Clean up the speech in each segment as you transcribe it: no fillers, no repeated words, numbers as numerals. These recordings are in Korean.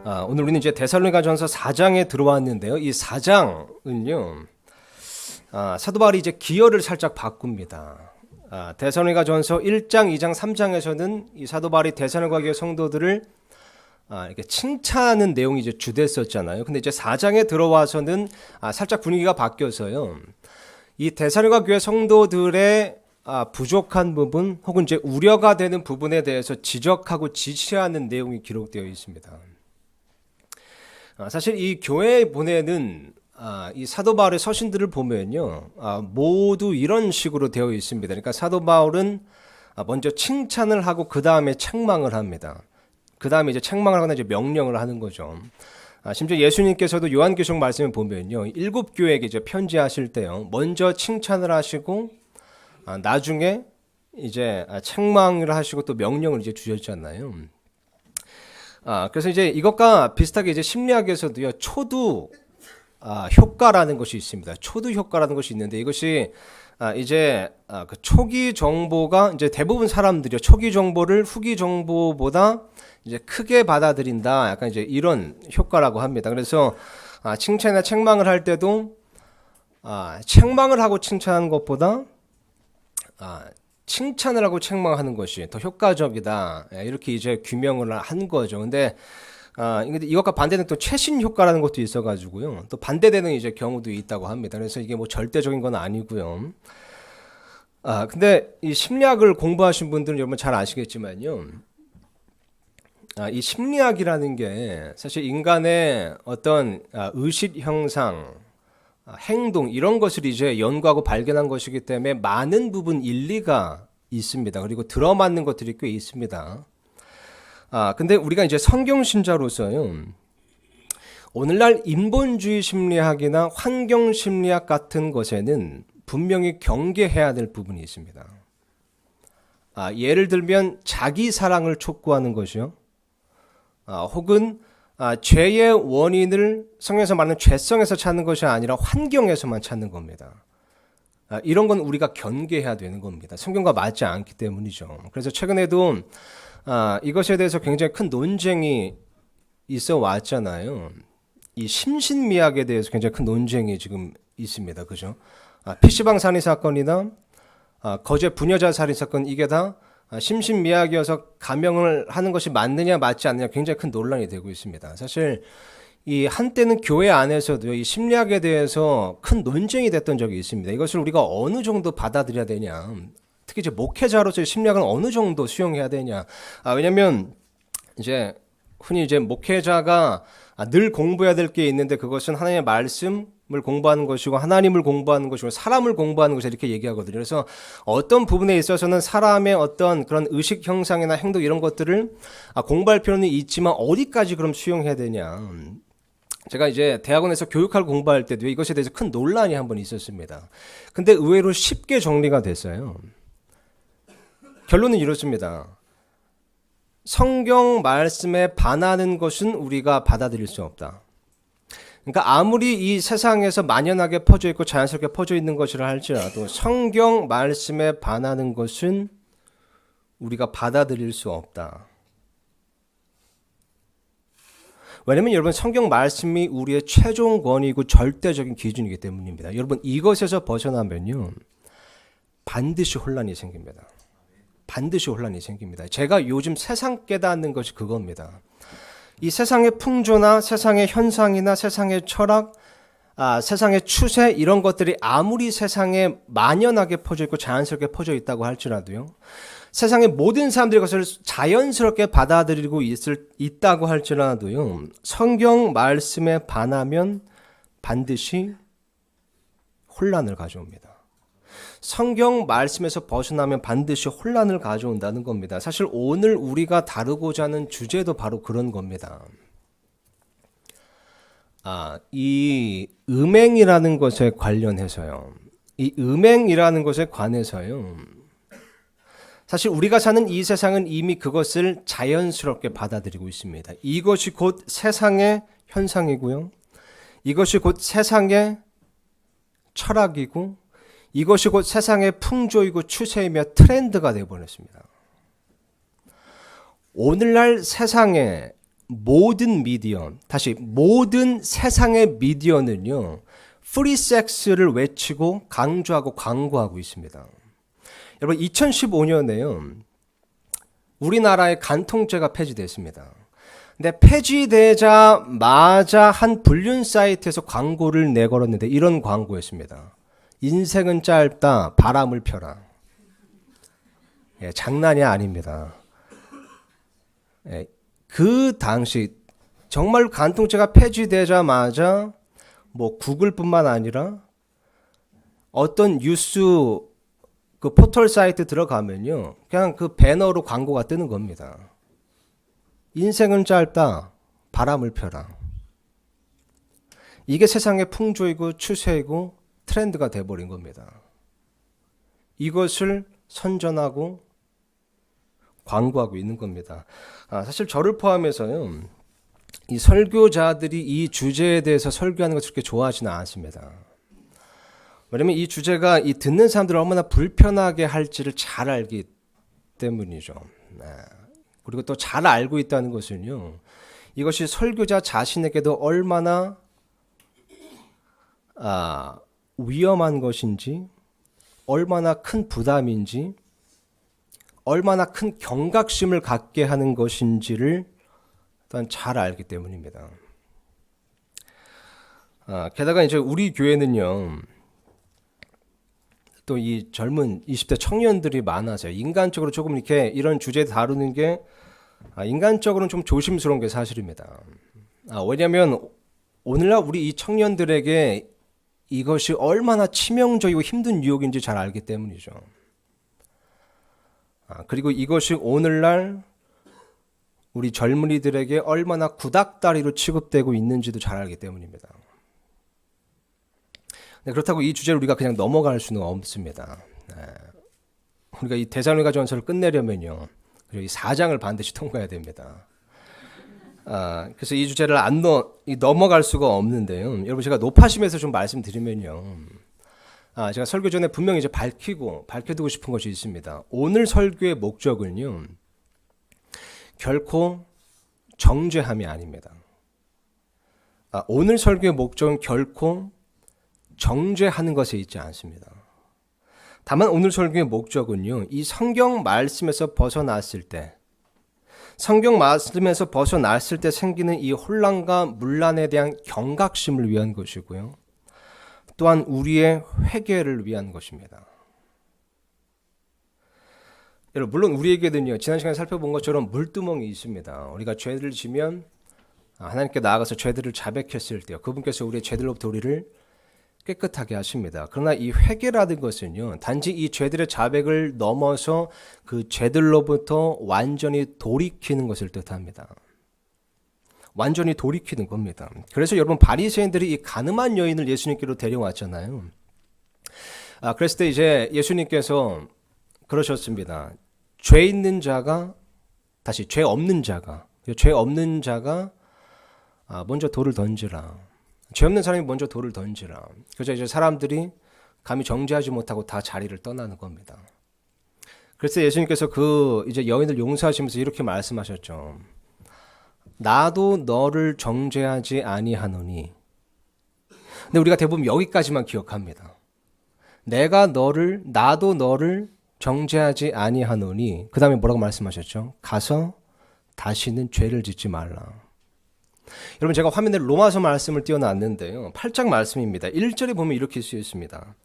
오늘 우리는 이제 데살로니가전서 4장에 들어왔는데요. 이 4장은요, 사도 바울이 이제 기여를 살짝 바꿉니다. 데살로니가전서 1장, 2장, 3장에서는 이 사도 바울이 데살로니가 교회 성도들을 이렇게 칭찬하는 내용이 이제 주됐었잖아요. 근데 이제 4장에 들어와서는 살짝 분위기가 바뀌어서요. 이 데살로니가 교회 성도들의 부족한 부분 혹은 이제 우려가 되는 부분에 대해서 지적하고 지시하는 내용이 기록되어 있습니다. 사실 이 교회에 보내는 이 사도 바울의 서신들을 보면요, 모두 이런 식으로 되어 있습니다. 그러니까 사도 바울은 먼저 칭찬을 하고 그 다음에 책망을 합니다. 그 다음에 이제 책망을 하거나 이제 명령을 하는 거죠. 심지어 예수님께서도 요한계시록 말씀을 보면요, 7교회에게 이제 편지하실 때요, 먼저 칭찬을 하시고 나중에 이제 책망을 하시고 또 명령을 이제 주셨잖아요. 그래서 이제 이것과 비슷하게 이제 심리학에서도요, 초두 효과라는 것이 있습니다. 초두 효과라는 것이 있는데 이것이 이제 그 초기 정보가 이제 대부분 사람들이요, 초기 정보를 후기 정보보다 이제 크게 받아들인다. 약간 이제 이런 효과라고 합니다. 그래서 칭찬이나 책망을 할 때도 책망을 하고 칭찬하는 것보다 칭찬을 하고 책망하는 것이 더 효과적이다. 이렇게 이제 규명을 한 거죠. 근데 이것과 반대는 또 최신 효과라는 것도 있어가지고요. 또 반대되는 이제 경우도 있다고 합니다. 그래서 이게 뭐 절대적인 건 아니고요. 근데 이 심리학을 공부하신 분들은 여러분 잘 아시겠지만요. 이 심리학이라는 게 사실 인간의 어떤 의식 형상, 행동 이런 것을 이제 연구하고 발견한 것이기 때문에 많은 부분 일리가 있습니다. 그리고 들어맞는 것들이 꽤 있습니다. 근데 우리가 이제 성경 신자로서요, 오늘날 인본주의 심리학이나 환경 심리학 같은 것에는 분명히 경계해야 될 부분이 있습니다. 예를 들면 자기 사랑을 촉구하는 것이요, 혹은 죄의 원인을 성경에서 말하는 죄성에서 찾는 것이 아니라 환경에서만 찾는 겁니다. 이런 건 우리가 경계해야 되는 겁니다. 성경과 맞지 않기 때문이죠. 그래서 최근에도 이것에 대해서 굉장히 큰 논쟁이 있어 왔잖아요. 이 심신미약에 대해서 굉장히 큰 논쟁이 지금 있습니다. 그죠? PC방 살인 사건이나 거제 부녀자 살인 사건, 이게 다 심신미약이어서 감형을 하는 것이 맞느냐 맞지 않느냐 굉장히 큰 논란이 되고 있습니다. 사실 이 한때는 교회 안에서도 이 심리학에 대해서 큰 논쟁이 됐던 적이 있습니다. 이것을 우리가 어느 정도 받아들여야 되냐, 특히 이제 목회자로서의 심리학은 어느 정도 수용해야 되냐. 왜냐하면 이제 흔히 이제 목회자가 늘 공부해야 될 게 있는데 그것은 하나님의 말씀을 공부하는 것이고 하나님을 공부하는 것이고 사람을 공부하는 것이 이렇게 얘기하거든요. 그래서 어떤 부분에 있어서는 사람의 어떤 그런 의식 형상이나 행동 이런 것들을 공부할 필요는 있지만 어디까지 그럼 수용해야 되냐. 제가 이제 대학원에서 교육학을 공부할 때도 이것에 대해서 큰 논란이 한번 있었습니다. 근데 의외로 쉽게 정리가 됐어요. 결론은 이렇습니다. 성경 말씀에 반하는 것은 우리가 받아들일 수 없다. 그러니까 아무리 이 세상에서 만연하게 퍼져 있고 자연스럽게 퍼져 있는 것이라 할지라도 성경 말씀에 반하는 것은 우리가 받아들일 수 없다. 왜냐하면 여러분, 성경 말씀이 우리의 최종 권위이고 절대적인 기준이기 때문입니다. 여러분, 이것에서 벗어나면요, 반드시 혼란이 생깁니다. 반드시 혼란이 생깁니다. 제가 요즘 세상 깨닫는 것이 그겁니다. 이 세상의 풍조나 세상의 현상이나 세상의 철학, 세상의 추세 이런 것들이 아무리 세상에 만연하게 퍼져 있고 자연스럽게 퍼져 있다고 할지라도요, 세상의 모든 사람들이 그것을 자연스럽게 받아들이고 있다고 할지라도요, 성경 말씀에 반하면 반드시 혼란을 가져옵니다. 성경 말씀에서 벗어나면 반드시 혼란을 가져온다는 겁니다. 사실 오늘 우리가 다루고자 하는 주제도 바로 그런 겁니다. 이 음행이라는 것에 관련해서요, 이 음행이라는 것에 관해서요, 사실 우리가 사는 이 세상은 이미 그것을 자연스럽게 받아들이고 있습니다. 이것이 곧 세상의 현상이고요, 이것이 곧 세상의 철학이고, 이것이 곧 세상의 풍조이고 추세이며 트렌드가 되어버렸습니다. 오늘날 세상에 모든 미디어, 다시 모든 세상의 미디어는요, 프리 섹스를 외치고 강조하고 광고하고 있습니다. 여러분 2015년에요. 우리나라의 간통죄가 폐지됐습니다. 근데 폐지되자마자 한 불륜 사이트에서 광고를 내걸었는데 이런 광고였습니다. 인생은 짧다, 바람을 펴라. 예, 장난이 아닙니다. 예, 그 당시 정말 간통죄가 폐지되자마자 뭐 구글뿐만 아니라 어떤 뉴스 그 포털 사이트 들어가면요, 그냥 그 배너로 광고가 뜨는 겁니다. 인생은 짧다, 바람을 펴라. 이게 세상의 풍조이고 추세이고 트렌드가 돼버린 겁니다. 이것을 선전하고 광고하고 있는 겁니다. 사실 저를 포함해서요, 이 설교자들이 이 주제에 대해서 설교하는 것을 그렇게 좋아하지는 않습니다. 왜냐면 이 주제가 이 듣는 사람들을 얼마나 불편하게 할지를 잘 알기 때문이죠. 그리고 또 잘 알고 있다는 것은요, 이것이 설교자 자신에게도 얼마나 위험한 것인지, 얼마나 큰 부담인지, 얼마나 큰 경각심을 갖게 하는 것인지를 일단 잘 알기 때문입니다. 게다가 이제 우리 교회는요, 또 이 젊은 20대 청년들이 많아서요. 인간적으로 조금 이렇게 이런 주제 다루는 게 인간적으로는 좀 조심스러운 게 사실입니다. 왜냐하면 오늘날 우리 이 청년들에게 이것이 얼마나 치명적이고 힘든 유혹인지 잘 알기 때문이죠. 그리고 이것이 오늘날 우리 젊은이들에게 얼마나 구닥다리로 취급되고 있는지도 잘 알기 때문입니다. 그렇다고 이 주제를 우리가 그냥 넘어갈 수는 없습니다. 우리가 이 데살로니가 전서를 끝내려면요, 이 4장을 반드시 통과해야 됩니다. 그래서 이 주제를 넘어갈 수가 없는데요. 여러분 제가 높아심에서 좀 말씀드리면요, 제가 설교 전에 분명히 이제 밝혀두고 싶은 것이 있습니다. 오늘 설교의 목적은요, 결코 정죄함이 아닙니다. 오늘 설교의 목적은 결코 정죄하는 것에 있지 않습니다. 다만 오늘 설교의 목적은요, 이 성경 말씀에서 벗어났을 때 생기는 이 혼란과 문란에 대한 경각심을 위한 것이고요, 또한 우리의 회개를 위한 것입니다. 여러분, 물론 우리에게는요, 지난 시간에 살펴본 것처럼 물두멍이 있습니다. 우리가 죄를 지면 하나님께 나아가서 죄들을 자백했을 때요, 그분께서 우리의 죄들로부터 우리를 깨끗하게 하십니다. 그러나 이 회개라는 것은요, 단지 이 죄들의 자백을 넘어서 그 죄들로부터 완전히 돌이키는 것을 뜻합니다. 완전히 돌이키는 겁니다. 그래서 여러분, 바리새인들이 이 가늠한 여인을 예수님께로 데려왔잖아요. 그랬을 때 이제 예수님께서 그러셨습니다. 죄 없는 자가 먼저 돌을 던지라. 죄 없는 사람이 먼저 돌을 던지라. 그래서 이제 사람들이 감히 정죄하지 못하고 다 자리를 떠나는 겁니다. 그래서 예수님께서 그 이제 여인을 용서하시면서 이렇게 말씀하셨죠. 나도 너를 정죄하지 아니하노니. 근데 우리가 대부분 여기까지만 기억합니다. 나도 너를 정죄하지 아니하노니. 그 다음에 뭐라고 말씀하셨죠? 가서 다시는 죄를 짓지 말라. 여러분, 제가 화면에 로마서 말씀을 띄워놨는데요, 8장 말씀입니다. 1절에 보면 이렇게 쓰여 있습니다.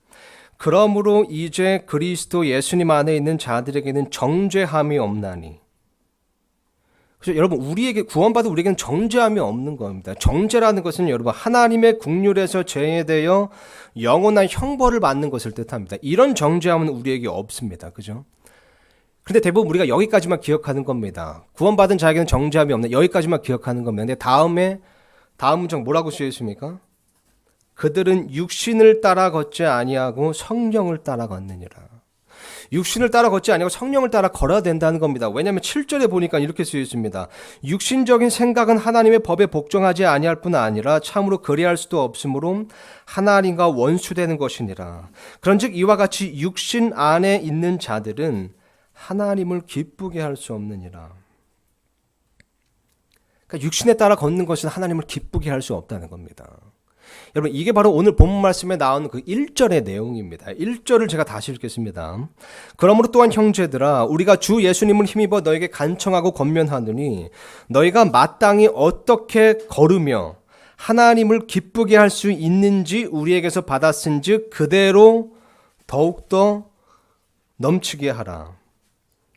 그러므로 이제 그리스도 예수님 안에 있는 자들에게는 정죄함이 없나니. 그래서 여러분, 우리에게 구원받은 우리에게는 정죄함이 없는 겁니다. 정죄라는 것은 여러분, 하나님의 국률에서 죄에 대해 영원한 형벌을 받는 것을 뜻합니다. 이런 정죄함은 우리에게 없습니다. 그죠? 근데 대부분 우리가 여기까지만 기억하는 겁니다. 구원받은 자에게는 정죄함이 없는, 여기까지만 기억하는 겁니다. 근데 다음 문장 뭐라고 쓰여 있습니까? 그들은 육신을 따라 걷지 아니하고 성령을 따라 걷느니라. 육신을 따라 걷지 아니하고 성령을 따라 걸어야 된다는 겁니다. 왜냐하면 7절에 보니까 이렇게 쓰여 있습니다. 육신적인 생각은 하나님의 법에 복종하지 아니할 뿐 아니라 참으로 그리할 수도 없으므로 하나님과 원수되는 것이니라. 그런즉 이와 같이 육신 안에 있는 자들은 하나님을 기쁘게 할 수 없느니라. 그러니까 그러니까 육신에 따라 걷는 것은 하나님을 기쁘게 할 수 없다는 겁니다. 여러분, 이게 바로 오늘 본문 말씀에 나오는 그 1절의 내용입니다. 1절을 제가 다시 읽겠습니다. 그러므로 또한 형제들아, 우리가 주 예수님을 힘입어 너에게 간청하고 권면하느니 너희가 마땅히 어떻게 걸으며 하나님을 기쁘게 할 수 있는지 우리에게서 받았은즉 그대로 더욱더 넘치게 하라.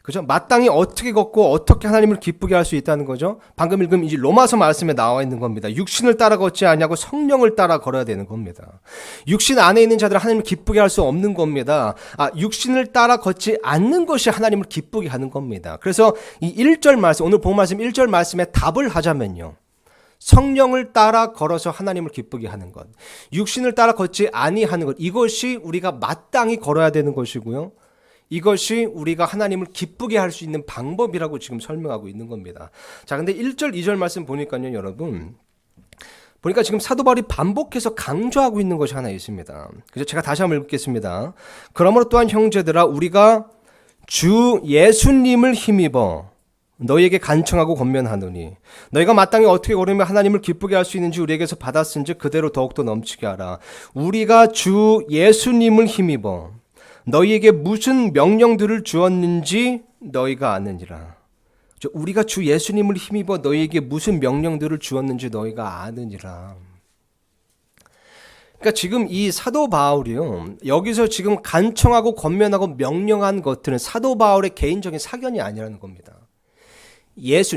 그죠? 마땅히 어떻게 걷고 어떻게 하나님을 기쁘게 할 수 있다는 거죠. 방금 읽은 이제 로마서 말씀에 나와 있는 겁니다. 육신을 따라 걷지 아니하고 성령을 따라 걸어야 되는 겁니다. 육신 안에 있는 자들은 하나님을 기쁘게 할 수 없는 겁니다. 육신을 따라 걷지 않는 것이 하나님을 기쁘게 하는 겁니다. 그래서 이 1절 말씀, 오늘 본 말씀 1절 말씀에 답을 하자면요, 성령을 따라 걸어서 하나님을 기쁘게 하는 것, 육신을 따라 걷지 아니하는 것, 이것이 우리가 마땅히 걸어야 되는 것이고요, 이것이 우리가 하나님을 기쁘게 할 수 있는 방법이라고 지금 설명하고 있는 겁니다. 자, 근데 1절, 2절 말씀 보니까요, 여러분, 보니까 지금 사도 바울이 반복해서 강조하고 있는 것이 하나 있습니다. 그래서 제가 다시 한번 읽겠습니다. 그러므로 또한 형제들아, 우리가 주 예수님을 힘입어 너희에게 간청하고 권면하노니 너희가 마땅히 어떻게 걸으면 하나님을 기쁘게 할 수 있는지 우리에게서 받았은즉 그대로 더욱더 넘치게 하라. 우리가 주 예수님을 힘입어 너희에게 무슨 명령들을 주었는지 너희가 아느니라. 우리가 주 예수님을 힘입어 너희에게 무슨 명령들을 주었는지 너희가 아느니라. 그러니까 지금 이 사도 바울이요, 여기서 지금 간청하고 권면하고 명령한 것들은 사도 바울의 개인적인 사견이 아니라는 겁니다.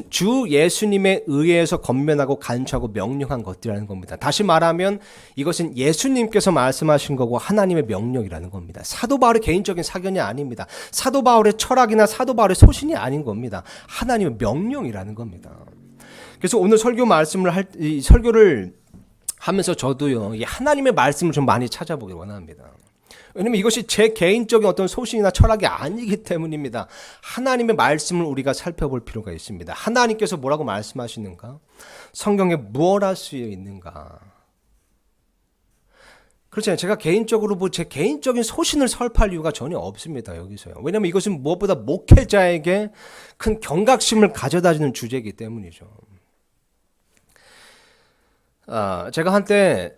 주 예수님에 의해서 권면하고 간청하고 명령한 것들이라는 겁니다. 다시 말하면 이것은 예수님께서 말씀하신 거고 하나님의 명령이라는 겁니다. 사도 바울의 개인적인 사견이 아닙니다. 사도 바울의 철학이나 사도 바울의 소신이 아닌 겁니다. 하나님의 명령이라는 겁니다. 그래서 오늘 설교를 하면서 저도요, 이 하나님의 말씀을 좀 많이 찾아보길 원합니다. 왜냐면 이것이 제 개인적인 어떤 소신이나 철학이 아니기 때문입니다. 하나님의 말씀을 우리가 살펴볼 필요가 있습니다. 하나님께서 뭐라고 말씀하시는가? 성경에 무엇라 쓰여 있는가? 그렇잖아요. 제가 개인적으로 제 개인적인 소신을 설파할 이유가 전혀 없습니다. 여기서요. 왜냐면 이것은 무엇보다 목회자에게 큰 경각심을 가져다주는 주제이기 때문이죠. 제가 한때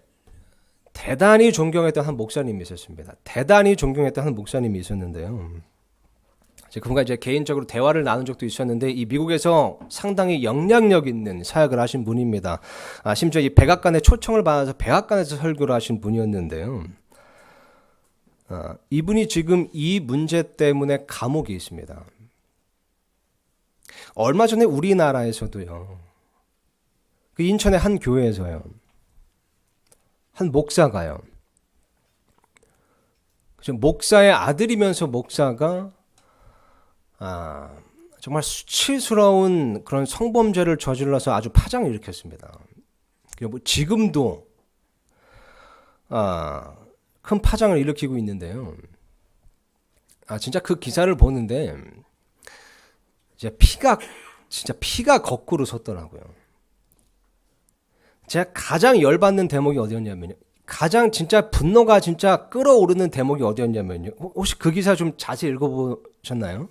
대단히 존경했던 한 목사님이 있었습니다. 대단히 존경했던 한 목사님이 있었는데요. 그분과 이제 개인적으로 대화를 나눈 적도 있었는데, 이 미국에서 상당히 영향력 있는 사역을 하신 분입니다. 심지어 이 백악관에 초청을 받아서 백악관에서 설교를 하신 분이었는데요. 이분이 지금 이 문제 때문에 감옥에 있습니다. 얼마 전에 우리나라에서도요, 그 인천의 한 교회에서요, 한 목사가요, 목사의 아들이면서 목사가 정말 수치스러운 그런 성범죄를 저질러서 아주 파장을 일으켰습니다. 지금도 큰 파장을 일으키고 있는데요. 진짜 그 기사를 보는데 진짜 피가 거꾸로 섰더라고요. 제가 가장 열받는 대목이 어디였냐면요, 가장 진짜 분노가 진짜 끓어오르는 대목이 어디였냐면요, 혹시 그 기사 좀 자세히 읽어보셨나요?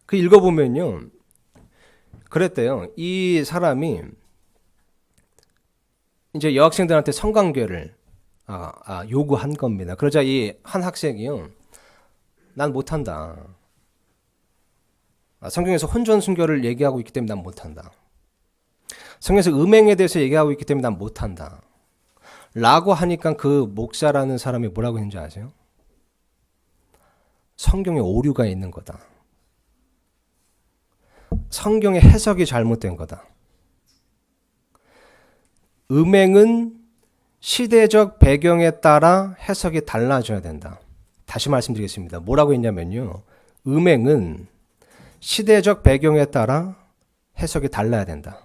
그 읽어보면요, 그랬대요. 이 사람이 이제 여학생들한테 성관계를 요구한 겁니다. 그러자 이 한 학생이요, 난 못한다. 성경에서 혼전 순결을 얘기하고 있기 때문에 난 못한다. 성경에서 음행에 대해서 얘기하고 있기 때문에 난 못한다. 라고 하니까 그 목사라는 사람이 뭐라고 했는지 아세요? 성경에 오류가 있는 거다. 성경의 해석이 잘못된 거다. 음행은 시대적 배경에 따라 해석이 달라져야 된다. 다시 말씀드리겠습니다. 뭐라고 했냐면요, 음행은 시대적 배경에 따라 해석이 달라야 된다.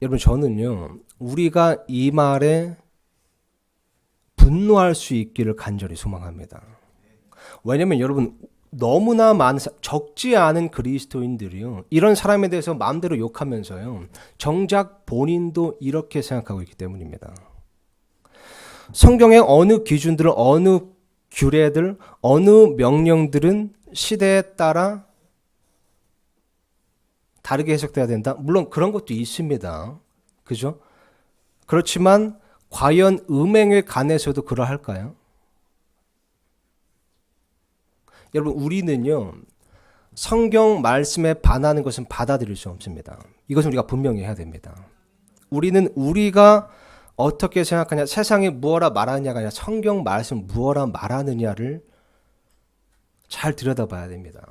여러분, 저는요, 우리가 이 말에 분노할 수 있기를 간절히 소망합니다. 왜냐면 여러분, 너무나 많은 적지 않은 그리스도인들이요, 이런 사람에 대해서 마음대로 욕하면서요, 정작 본인도 이렇게 생각하고 있기 때문입니다. 성경의 어느 기준들, 어느 규례들, 어느 명령들은 시대에 따라 다르게 해석돼야 된다? 물론 그런 것도 있습니다. 그죠? 그렇지만 과연 음행에 관해서도 그러할까요? 여러분, 우리는요, 성경 말씀에 반하는 것은 받아들일 수 없습니다. 이것은 우리가 분명히 해야 됩니다. 우리는 우리가 어떻게 생각하냐, 세상에 무엇라 말하느냐가 아니라 성경 말씀 무엇라 말하느냐를 잘 들여다봐야 됩니다.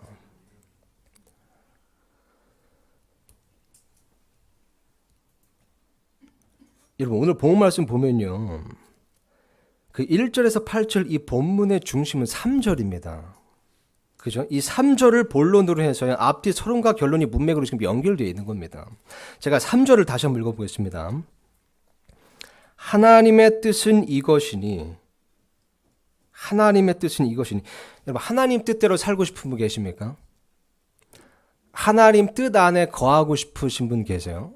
여러분, 오늘 본문 말씀 보면요, 그 1절에서 8절 이 본문의 중심은 3절입니다. 그죠? 이 3절을 본론으로 해서요, 앞뒤 서론과 결론이 문맥으로 지금 연결되어 있는 겁니다. 제가 3절을 다시 한번 읽어보겠습니다. 하나님의 뜻은 이것이니, 하나님의 뜻은 이것이니. 여러분, 하나님 뜻대로 살고 싶은 분 계십니까? 하나님 뜻 안에 거하고 싶으신 분 계세요?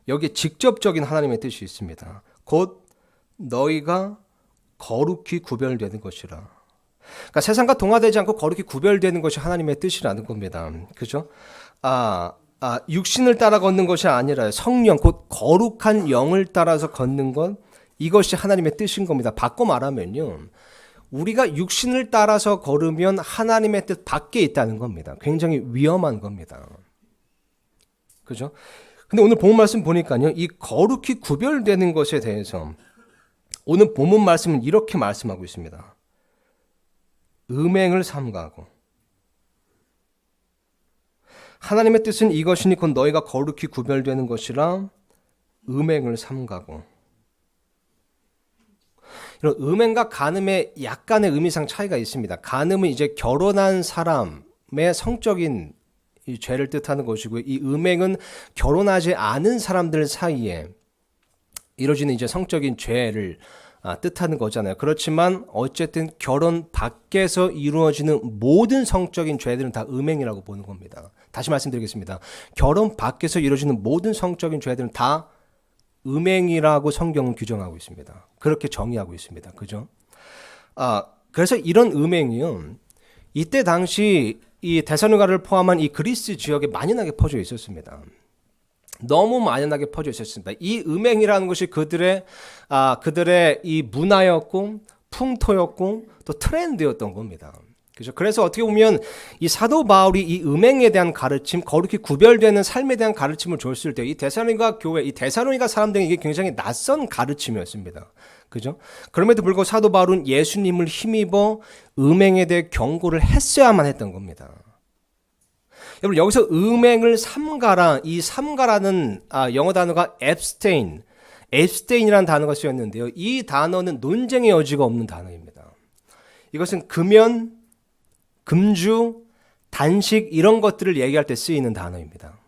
여기 직접적인 하나님의 뜻이 있습니다. 곧 너희가 거룩히 구별되는 것이라. 그러니까 세상과 동화되지 않고 거룩히 구별되는 것이 하나님의 뜻이라는 겁니다. 그죠? 육신을 따라 걷는 것이 아니라 성령, 곧 거룩한 영을 따라서 걷는 것, 이것이 하나님의 뜻인 겁니다. 바꿔 말하면요, 우리가 육신을 따라서 걸으면 하나님의 뜻 밖에 있다는 겁니다. 굉장히 위험한 겁니다. 그죠? 근데 오늘 본문 말씀 보니까요, 이 거룩히 구별되는 것에 대해서 오늘 본문 말씀은 이렇게 말씀하고 있습니다. 음행을 삼가고. 하나님의 뜻은 이것이니 곧 너희가 거룩히 구별되는 것이라 음행을 삼가고. 이런 음행과 간음의 약간의 의미상 차이가 있습니다. 간음은 이제 결혼한 사람의 성적인 이 죄를 뜻하는 것이고, 이 음행은 결혼하지 않은 사람들 사이에 이루어지는 이제 성적인 죄를 뜻하는 거잖아요. 그렇지만 어쨌든 결혼 밖에서 이루어지는 모든 성적인 죄들은 다 음행이라고 보는 겁니다. 다시 말씀드리겠습니다. 결혼 밖에서 이루어지는 모든 성적인 죄들은 다 음행이라고 성경은 규정하고 있습니다. 그렇게 정의하고 있습니다. 그죠? 그래서 이런 음행이요, 이때 당시 이 데살로니가를 포함한 이 그리스 지역에 만연하게 퍼져 있었습니다. 너무 만연하게 퍼져 있었습니다. 이 음행이라는 것이 그들의 이 문화였고 풍토였고 또 트렌드였던 겁니다. 그죠? 그래서 어떻게 보면 이 사도 바울이 이 음행에 대한 가르침, 거룩히 구별되는 삶에 대한 가르침을 줬을 때 이 데살로니가 교회, 이 데살로니가 사람들에게 이게 굉장히 낯선 가르침이었습니다. 그죠? 그럼에도 불구하고 사도 바울은 예수님을 힘입어 음행에 대해 경고를 했어야만 했던 겁니다. 여러분, 여기서 음행을 삼가라, 이 삼가라는 영어 단어가 abstain이라는 단어가 쓰였는데요. 이 단어는 논쟁의 여지가 없는 단어입니다. 이것은 금연, 금주, 단식 이런 것들을 얘기할 때 쓰이는 단어입니다.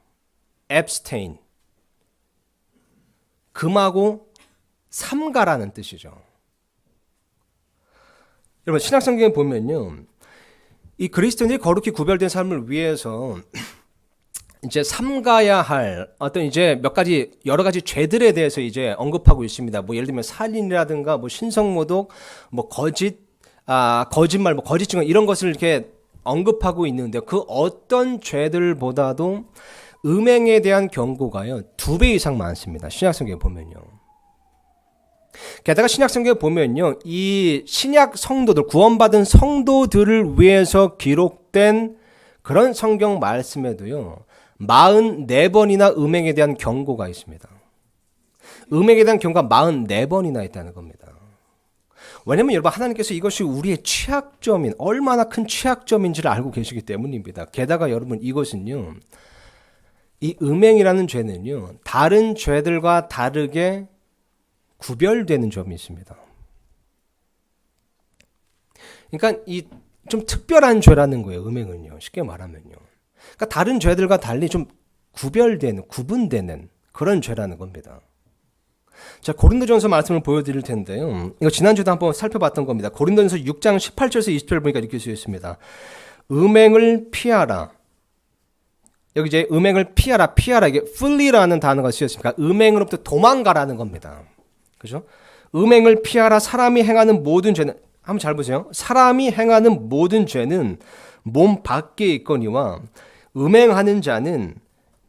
abstain. 금하고 삼가라는 뜻이죠. 여러분, 신약성경에 보면요, 이 그리스도인들이 거룩히 구별된 삶을 위해서 이제 삼가야 할 어떤 이제 여러 가지 죄들에 대해서 이제 언급하고 있습니다. 뭐 예를 들면 살인이라든가 뭐 신성모독, 뭐 거짓말, 뭐 거짓 증언 이런 것을 이렇게 언급하고 있는데, 그 어떤 죄들보다도 음행에 대한 경고가요 2배 이상 많습니다. 신약성경에 보면요. 게다가 신약성경에 보면요, 이 신약 성도들, 구원받은 성도들을 위해서 기록된 그런 성경 말씀에도요 44번이나 음행에 대한 경고가 있습니다. 음행에 대한 경고가 44번이나 있다는 겁니다. 왜냐하면 여러분, 하나님께서 이것이 우리의 취약점인, 얼마나 큰 취약점인지를 알고 계시기 때문입니다. 게다가 여러분, 이것은요, 이 음행이라는 죄는요 다른 죄들과 다르게 구별되는 점이 있습니다. 그러니까 이 좀 특별한 죄라는 거예요, 음행은요. 쉽게 말하면요. 그러니까 다른 죄들과 달리 좀 구분되는 그런 죄라는 겁니다. 자, 고린도전서 말씀을 보여드릴 텐데요. 이거 지난주도 한번 살펴봤던 겁니다. 고린도전서 6장 18절에서 20절 보니까 이렇게 쓰여 있습니다. 음행을 피하라. 여기 이제 음행을 피하라, 이게 flee라는 단어가 쓰였으니까 음행으로부터 도망가라는 겁니다. 그죠? 음행을 피하라. 사람이 행하는 모든 죄는, 한번 잘 보세요. 사람이 행하는 모든 죄는 몸 밖에 있거니와 음행하는 자는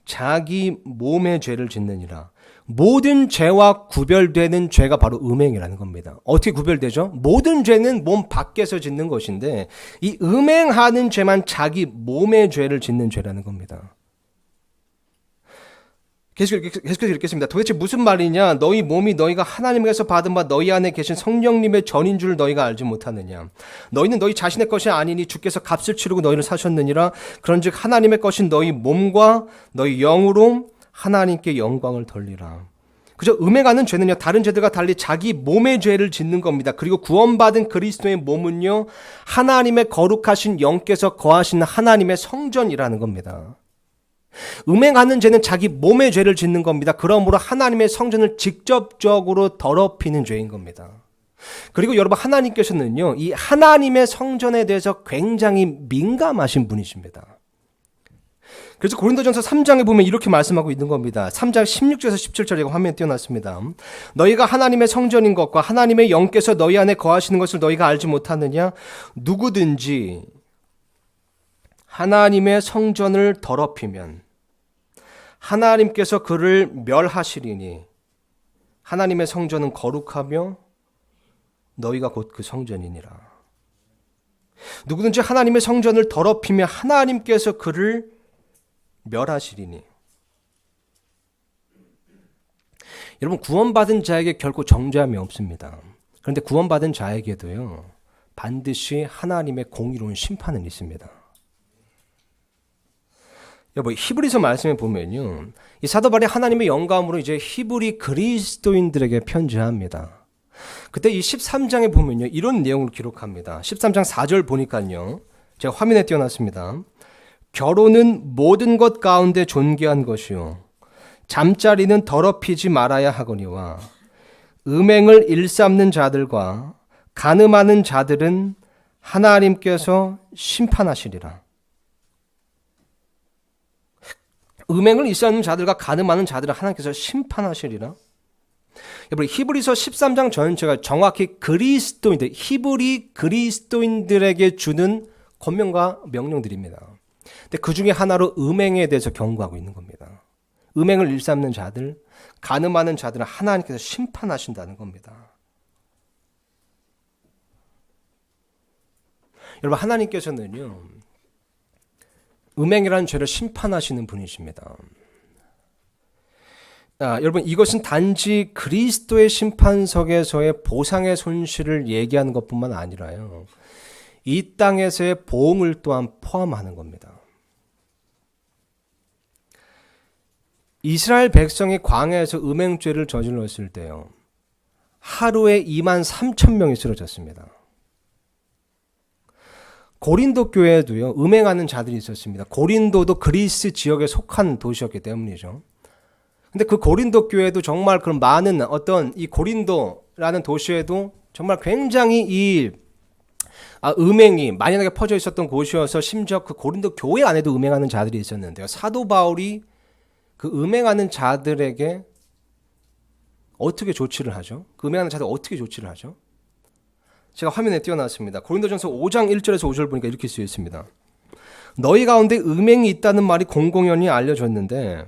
자기 몸의 죄를 짓느니라. 모든 죄와 구별되는 죄가 바로 음행이라는 겁니다. 어떻게 구별되죠? 모든 죄는 몸 밖에서 짓는 것인데 이 음행하는 죄만 자기 몸의 죄를 짓는 죄라는 겁니다. 계속해서 읽겠습니다. 도대체 무슨 말이냐? 너희 몸이 너희가 하나님께서 받은 바 너희 안에 계신 성령님의 전인 줄 너희가 알지 못하느냐? 너희는 너희 자신의 것이 아니니 주께서 값을 치르고 너희를 사셨느니라. 그런즉 하나님의 것인 너희 몸과 너희 영으로 하나님께 영광을 돌리라. 그저 음행하는 죄는요, 다른 죄들과 달리 자기 몸의 죄를 짓는 겁니다. 그리고 구원받은 그리스도의 몸은요, 하나님의 거룩하신 영께서 거하시는 하나님의 성전이라는 겁니다. 음행하는 죄는 자기 몸의 죄를 짓는 겁니다. 그러므로 하나님의 성전을 직접적으로 더럽히는 죄인 겁니다. 그리고 여러분, 하나님께서는요, 이 하나님의 성전에 대해서 굉장히 민감하신 분이십니다. 그래서 고린도전서 3장에 보면 이렇게 말씀하고 있는 겁니다. 3장 16절에서 17절에 화면에 띄어놨습니다. 너희가 하나님의 성전인 것과 하나님의 영께서 너희 안에 거하시는 것을 너희가 알지 못하느냐? 누구든지 하나님의 성전을 더럽히면 하나님께서 그를 멸하시리니 하나님의 성전은 거룩하며 너희가 곧 그 성전이니라. 누구든지 하나님의 성전을 더럽히면 하나님께서 그를 멸하시리니. 여러분, 구원받은 자에게 결코 정죄함이 없습니다. 그런데 구원받은 자에게도요, 반드시 하나님의 공의로운 심판은 있습니다. 여러분, 히브리서 말씀에 보면요, 이 사도 바울이 하나님의 영감으로 이제 히브리 그리스도인들에게 편지합니다. 그때 이 13장에 보면요, 이런 내용을 기록합니다. 13장 4절 보니까요, 제가 화면에 띄어놨습니다. 결혼은 모든 것 가운데 존귀한 것이요 잠자리는 더럽히지 말아야 하거니와 음행을 일삼는 자들과 간음하는 자들은 하나님께서 심판하시리라. 음행을 일삼는 자들과 간음하는 자들은 하나님께서 심판하시리라. 여러분, 히브리서 13장 전체가 정확히 그리스도인들, 히브리 그리스도인들에게 주는 권면과 명령들입니다. 근데 그 중에 하나로 음행에 대해서 경고하고 있는 겁니다. 음행을 일삼는 자들, 간음하는 자들은 하나님께서 심판하신다는 겁니다. 여러분, 하나님께서는요, 음행이라는 죄를 심판하시는 분이십니다. 여러분, 이것은 단지 그리스도의 심판석에서의 보상의 손실을 얘기하는 것뿐만 아니라요, 이 땅에서의 보응을 또한 포함하는 겁니다. 이스라엘 백성이 광야에서 음행죄를 저질렀을 때요, 하루에 2만 3천 명이 쓰러졌습니다. 고린도 교회에도요, 음행하는 자들이 있었습니다. 고린도도 그리스 지역에 속한 도시였기 때문이죠. 근데 그 고린도 교회도 정말 그런 많은 어떤 이 고린도라는 도시에도 정말 굉장히 이 음행이 만연하게 퍼져 있었던 곳이어서 심지어 그 고린도 교회 안에도 음행하는 자들이 있었는데요. 사도 바울이 그 음행하는 자들에게 어떻게 조치를 하죠? 그 음행하는 자들 어떻게 조치를 하죠? 제가 화면에 띄워놨습니다. 고린도전서 5장 1절에서 5절 보니까 이렇게 쓰여 있습니다. 너희 가운데 음행이 있다는 말이 공공연히 알려졌는데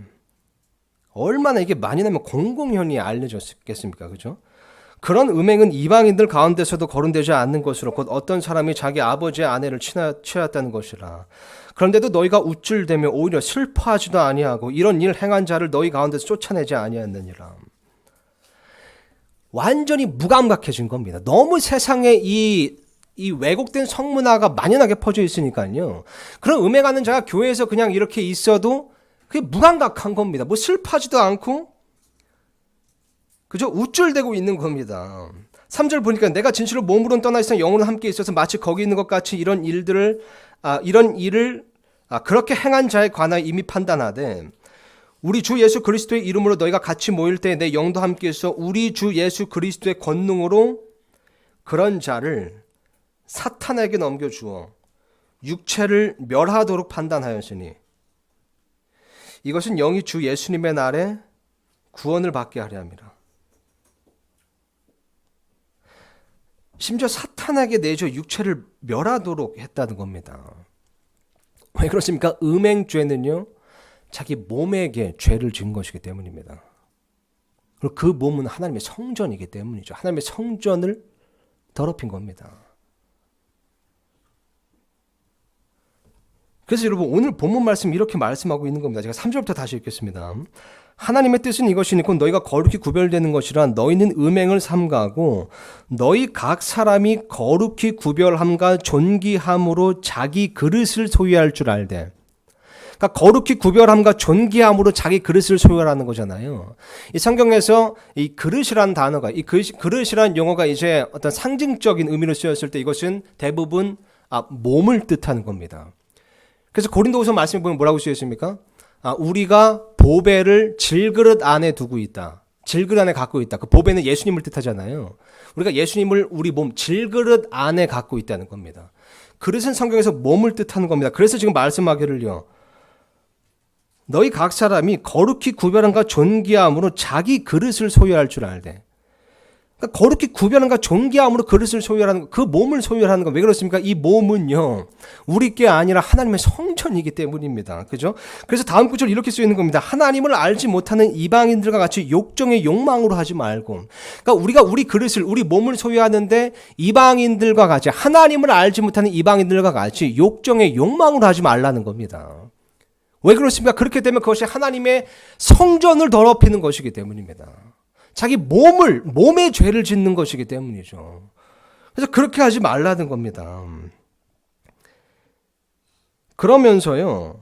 얼마나 이게 만연하면 공공연히 알려졌겠습니까? 그죠? 그런 음행은 이방인들 가운데서도 거론되지 않는 것으로 곧 어떤 사람이 자기 아버지의 아내를 취하였다는 것이라. 그런데도 너희가 우쭐대며 오히려 슬퍼하지도 아니하고 이런 일 행한 자를 너희 가운데서 쫓아내지 아니하느니라. 완전히 무감각해진 겁니다. 너무 세상에 이 왜곡된 성문화가 만연하게 퍼져 있으니까요. 그런 음행하는 자가 교회에서 그냥 이렇게 있어도 그게 무감각한 겁니다. 뭐 슬퍼하지도 않고 그저 우쭐대고 있는 겁니다. 3절 보니까 내가 진실로 몸으로는 떠나 있으나 영으로는 함께 있어서 마치 거기 있는 것 같이 이런 일을 그렇게 행한 자에 관하여 이미 판단하되 우리 주 예수 그리스도의 이름으로 너희가 같이 모일 때 내 영도 함께 있어 우리 주 예수 그리스도의 권능으로 그런 자를 사탄에게 넘겨주어 육체를 멸하도록 판단하였으니 이것은 영이 주 예수님의 날에 구원을 받게 하려 함이라. 심지어 사탄에게 내줘 육체를 멸하도록 했다는 겁니다. 왜 그렇습니까? 음행죄는요, 자기 몸에게 죄를 지은 것이기 때문입니다. 그리고 그 몸은 하나님의 성전이기 때문이죠. 하나님의 성전을 더럽힌 겁니다. 그래서 여러분 오늘 본문 말씀 이렇게 말씀하고 있는 겁니다. 제가 3절부터 다시 읽겠습니다. 하나님의 뜻은 이것이니 곧 너희가 거룩히 구별되는 것이라 너희는 음행을 삼가하고 너희 각 사람이 거룩히 구별함과 존귀함으로 자기 그릇을 소유할 줄 알되. 그러니까 거룩히 구별함과 존귀함으로 자기 그릇을 소유하라는 거잖아요. 이 성경에서 이 그릇이라는 단어가 이 그릇이라는 용어가 이제 어떤 상징적인 의미로 쓰였을 때 이것은 대부분 몸을 뜻하는 겁니다. 그래서 고린도후서 말씀에 보면 뭐라고 쓰여 있습니까? 우리가 보배를 질그릇 안에 두고 있다. 질그릇 안에 갖고 있다. 그 보배는 예수님을 뜻하잖아요. 우리가 예수님을 우리 몸 질그릇 안에 갖고 있다는 겁니다. 그릇은 성경에서 몸을 뜻하는 겁니다. 그래서 지금 말씀하기를요. 너희 각 사람이 거룩히 구별함과 존귀함으로 자기 그릇을 소유할 줄 알되. 그러니까 거룩히 구별함과 존귀함으로 그릇을 소유하는 거, 그 몸을 소유하는 거 왜 그렇습니까? 이 몸은요 우리 게 아니라 하나님의 성전이기 때문입니다. 그죠? 그래서 다음 구절 이렇게 쓰여 있는 겁니다. 하나님을 알지 못하는 이방인들과 같이 욕정의 욕망으로 하지 말고. 그러니까 우리가 우리 그릇을 우리 몸을 소유하는데 이방인들과 같이 하나님을 알지 못하는 이방인들과 같이 욕정의 욕망으로 하지 말라는 겁니다. 왜 그렇습니까? 그렇게 되면 그것이 하나님의 성전을 더럽히는 것이기 때문입니다. 자기 몸의 죄를 짓는 것이기 때문이죠. 그래서 그렇게 하지 말라는 겁니다. 그러면서요,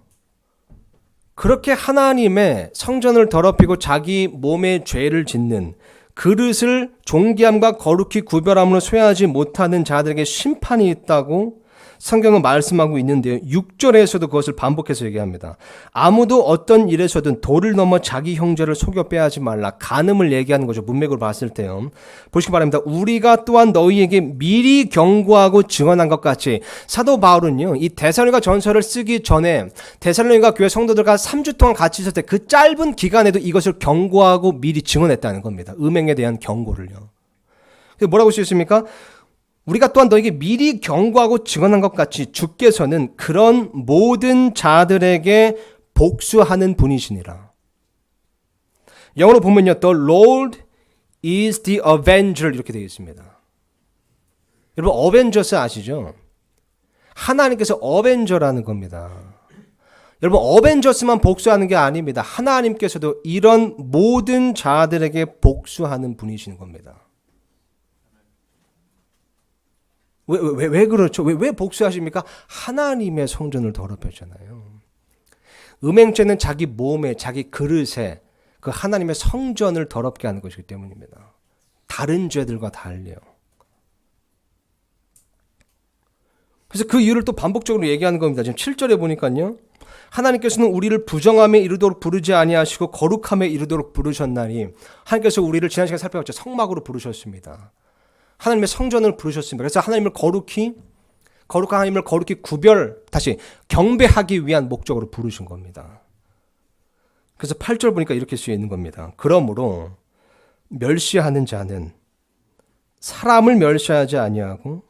그렇게 하나님의 성전을 더럽히고 자기 몸의 죄를 짓는 그릇을 존귀함과 거룩히 구별함으로 소유하지 못하는 자들에게 심판이 있다고 성경은 말씀하고 있는데요. 6절에서도 그것을 반복해서 얘기합니다. 아무도 어떤 일에서든 도를 넘어 자기 형제를 속여 빼앗지 말라. 간음을 얘기하는 거죠. 문맥으로 봤을 때요. 보시기 바랍니다. 우리가 또한 너희에게 미리 경고하고 증언한 것 같이 사도 바울은요. 이 데살로니가 전서를 쓰기 전에 데살로니가 교회 성도들과 3주 동안 같이 있을 때 그 짧은 기간에도 이것을 경고하고 미리 증언했다는 겁니다. 음행에 대한 경고를요. 뭐라고 쓰였습니까? 우리가 또한 너에게 미리 경고하고 증언한 것 같이 주께서는 그런 모든 자들에게 복수하는 분이시니라. 영어로 보면요. The Lord is the avenger 이렇게 되어 있습니다. 여러분 어벤져스 아시죠? 하나님께서 어벤져라는 겁니다. 여러분 어벤져스만 복수하는 게 아닙니다. 하나님께서도 이런 모든 자들에게 복수하는 분이신 겁니다. 왜 그렇죠? 왜 복수하십니까? 하나님의 성전을 더럽혔잖아요. 음행죄는 자기 몸에, 자기 그릇에 그 하나님의 성전을 더럽게 하는 것이기 때문입니다. 다른 죄들과 달리요. 그래서 그 이유를 또 반복적으로 얘기하는 겁니다. 지금 7절에 보니까요. 하나님께서는 우리를 부정함에 이르도록 부르지 아니하시고 거룩함에 이르도록 부르셨나니 하나님께서 우리를 지난 시간에 살펴봤죠. 성막으로 부르셨습니다. 하나님의 성전을 부르셨습니다. 그래서 하나님을 거룩한 하나님을 거룩히 다시 경배하기 위한 목적으로 부르신 겁니다. 그래서 8절 보니까 이렇게 쓰여 있는 겁니다. 그러므로 멸시하는 자는 사람을 멸시하지 아니하고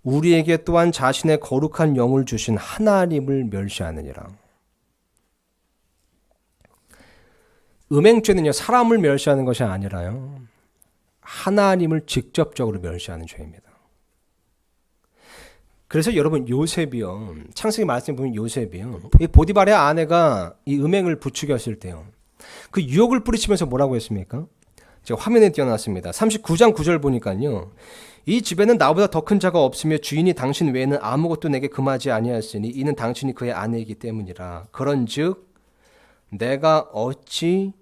우리에게 또한 자신의 거룩한 영을 주신 하나님을 멸시하느니라. 음행죄는요, 사람을 멸시하는 것이 아니라요, 하나님을 직접적으로 멸시하는 죄입니다. 그래서 여러분 요셉이요, 창세기 말씀에 보면 요셉이요, 이 보디발의 아내가 이 음행을 부추겼을 때요, 그 유혹을 뿌리치면서 뭐라고 했습니까? 제가 화면에 띄워놨습니다. 39장 9절 보니까요, 이 집에는 나보다 더 큰 자가 없으며 주인이 당신 외에는 아무것도 내게 금하지 아니하였으니 이는 당신이 그의 아내이기 때문이라. 그런즉 내가 어찌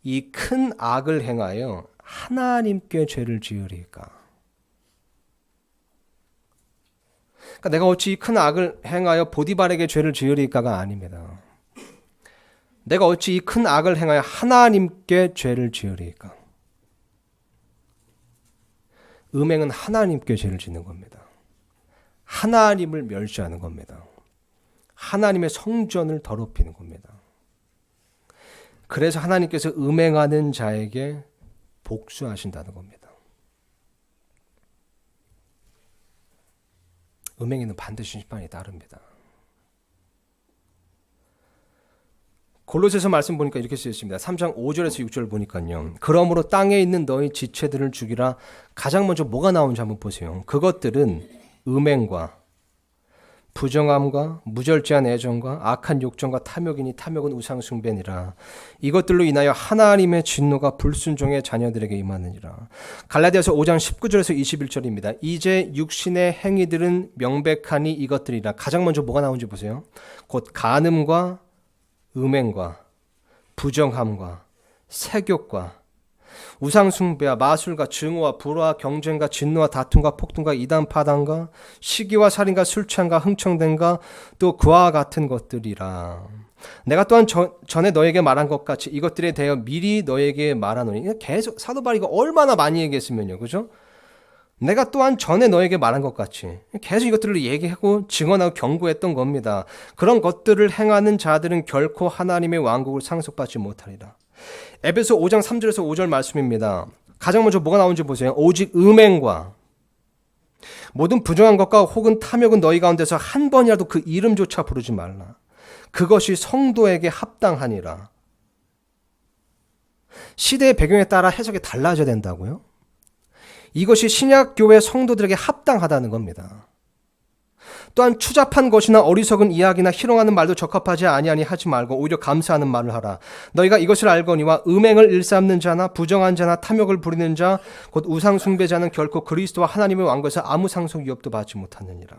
이 큰 악을 행하여 하나님께 죄를 지으리까? 그러니까 내가 어찌 이 큰 악을 행하여 보디발에게 죄를 지으리까가 아닙니다. 내가 어찌 이 큰 악을 행하여 하나님께 죄를 지으리까? 음행은 하나님께 죄를 짓는 겁니다. 하나님을 멸시하는 겁니다. 하나님의 성전을 더럽히는 겁니다. 그래서 하나님께서 음행하는 자에게 복수하신다는 겁니다. 음행에는 반드시 심판이 따릅니다. 골로새서 말씀 보니까 이렇게 쓰여 있습니다. 3장 5절에서 6절 보니까요. 그러므로 땅에 있는 너희 지체들을 죽이라. 가장 먼저 뭐가 나오는지 한번 보세요. 그것들은 음행과 부정함과 무절제한 애정과 악한 욕정과 탐욕이니 탐욕은 우상숭배니라. 이것들로 인하여 하나님의 진노가 불순종의 자녀들에게 임하느니라. 갈라디아서 5장 19절에서 21절입니다. 이제 육신의 행위들은 명백하니 이것들이라. 가장 먼저 뭐가 나오는지 보세요. 곧 간음과 음행과 부정함과 색욕과 우상숭배와 마술과 증오와 불화와 경쟁과 진노와 다툼과 폭동과 이단 파단과 시기와 살인과 술취함과 흥청됨과 또 그와 같은 것들이라. 내가 또한 전에 너에게 말한 것 같이 이것들에 대하여 미리 너에게 말하노니. 계속 사도 바울이 얼마나 많이 얘기했으면요, 그죠? 내가 또한 전에 너에게 말한 것 같이 계속 이것들을 얘기하고 증언하고 경고했던 겁니다. 그런 것들을 행하는 자들은 결코 하나님의 왕국을 상속받지 못하리라. 에베소 5장 3절에서 5절 말씀입니다. 가장 먼저 뭐가 나오는지 보세요. 오직 음행과 모든 부정한 것과 혹은 탐욕은 너희 가운데서 한 번이라도 그 이름조차 부르지 말라. 그것이 성도에게 합당하니라. 시대의 배경에 따라 해석이 달라져야 된다고요? 이것이 신약교회 성도들에게 합당하다는 겁니다. 또한 추잡한 것이나 어리석은 이야기나 희롱하는 말도 적합하지 아니하니 하지 말고 오히려 감사하는 말을 하라. 너희가 이것을 알거니와 음행을 일삼는 자나 부정한 자나 탐욕을 부리는 자 곧 우상 숭배자는 결코 그리스도와 하나님의 왕국에서 아무 상속 위협도 받지 못하느니라.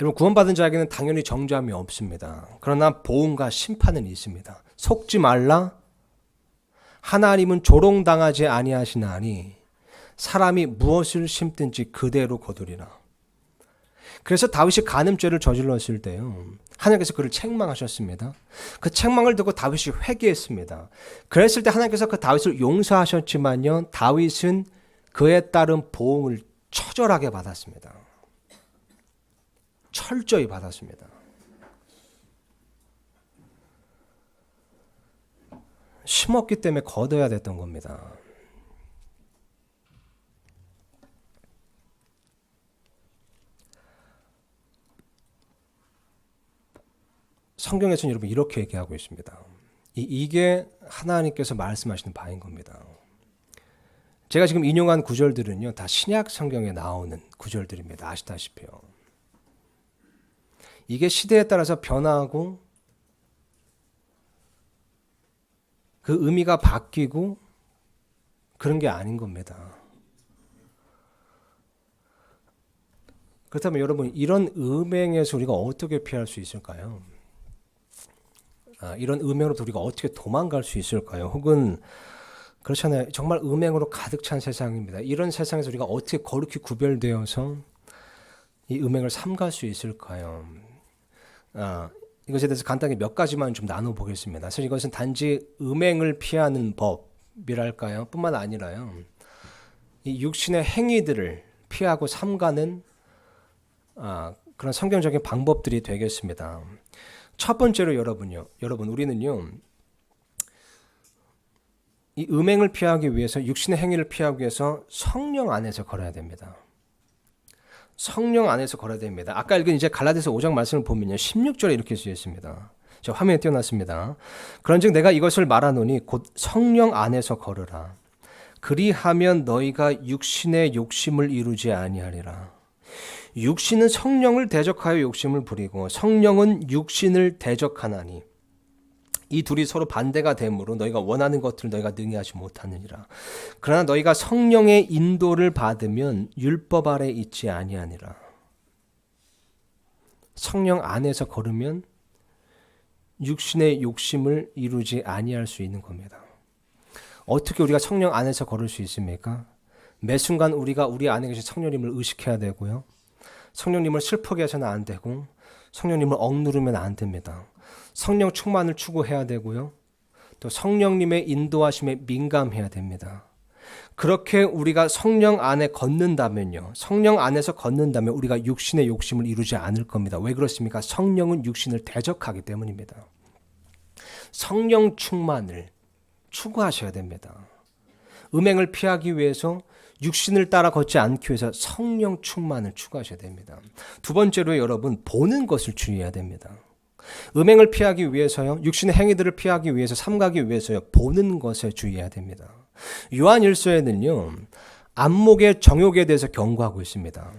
여러분, 구원받은 자에게는 당연히 정죄함이 없습니다. 그러나 보응과 심판은 있습니다. 속지 말라. 하나님은 조롱당하지 아니하시나니 사람이 무엇을 심든지 그대로 거두리라. 그래서 다윗이 간음죄를 저질렀을 때요, 하나님께서 그를 책망하셨습니다. 그 책망을 듣고 다윗이 회개했습니다. 그랬을 때 하나님께서 그 다윗을 용서하셨지만요, 다윗은 그에 따른 보응을 처절하게 받았습니다. 철저히 받았습니다. 심었기 때문에 거둬야 됐던 겁니다. 성경에서는 여러분 이렇게 얘기하고 있습니다. 이게 하나님께서 말씀하시는 바인 겁니다. 제가 지금 인용한 구절들은요, 다 신약 성경에 나오는 구절들입니다. 아시다시피요. 이게 시대에 따라서 변화하고 그 의미가 바뀌고 그런 게 아닌 겁니다. 그렇다면 여러분, 이런 음행에서 우리가 어떻게 피할 수 있을까요? 이런 음행으로부터 우리가 어떻게 도망갈 수 있을까요? 혹은 그렇잖아요. 정말 음행으로 가득 찬 세상입니다. 이런 세상에서 우리가 어떻게 거룩히 구별되어서 이 음행을 삼갈 수 있을까요? 이것에 대해서 간단히 몇 가지만 좀 나눠보겠습니다. 사실 이것은 단지 음행을 피하는 법이랄까요? 뿐만 아니라요, 이 육신의 행위들을 피하고 삼가는 그런 성경적인 방법들이 되겠습니다. 첫 번째로 여러분, 우리는요, 이 음행을 피하기 위해서, 육신의 행위를 피하기 위해서 성령 안에서 걸어야 됩니다. 성령 안에서 걸어야 됩니다. 아까 읽은 이제 갈라디아서 5장 말씀을 보면요, 16절에 이렇게 쓰여 있습니다. 저 화면에 띄워놨습니다. 그런즉 내가 이것을 말하노니 곧 성령 안에서 걸으라. 그리하면 너희가 육신의 욕심을 이루지 아니하리라. 육신은 성령을 대적하여 욕심을 부리고 성령은 육신을 대적하나니 이 둘이 서로 반대가 되므로 너희가 원하는 것들을 너희가 능히 하지 못하느니라. 그러나 너희가 성령의 인도를 받으면 율법 아래 있지 아니하니라. 성령 안에서 걸으면 육신의 욕심을 이루지 아니할 수 있는 겁니다. 어떻게 우리가 성령 안에서 걸을 수 있습니까? 매 순간 우리가 우리 안에 계신 성령님을 의식해야 되고요, 성령님을 슬프게 해서는 안 되고 성령님을 억누르면 안 됩니다. 성령 충만을 추구해야 되고요, 또 성령님의 인도하심에 민감해야 됩니다. 그렇게 우리가 성령 안에 걷는다면요, 성령 안에서 걷는다면 우리가 육신의 욕심을 이루지 않을 겁니다. 왜 그렇습니까? 성령은 육신을 대적하기 때문입니다. 성령 충만을 추구하셔야 됩니다. 음행을 피하기 위해서, 육신을 따라 걷지 않기 위해서 성령 충만을 추구하셔야 됩니다. 두 번째로 여러분, 보는 것을 주의해야 됩니다. 음행을 피하기 위해서요. 육신의 행위들을 피하기 위해서 삼가기 위해서요. 보는 것에 주의해야 됩니다. 요한 1서에는요. 안목의 정욕에 대해서 경고하고 있습니다.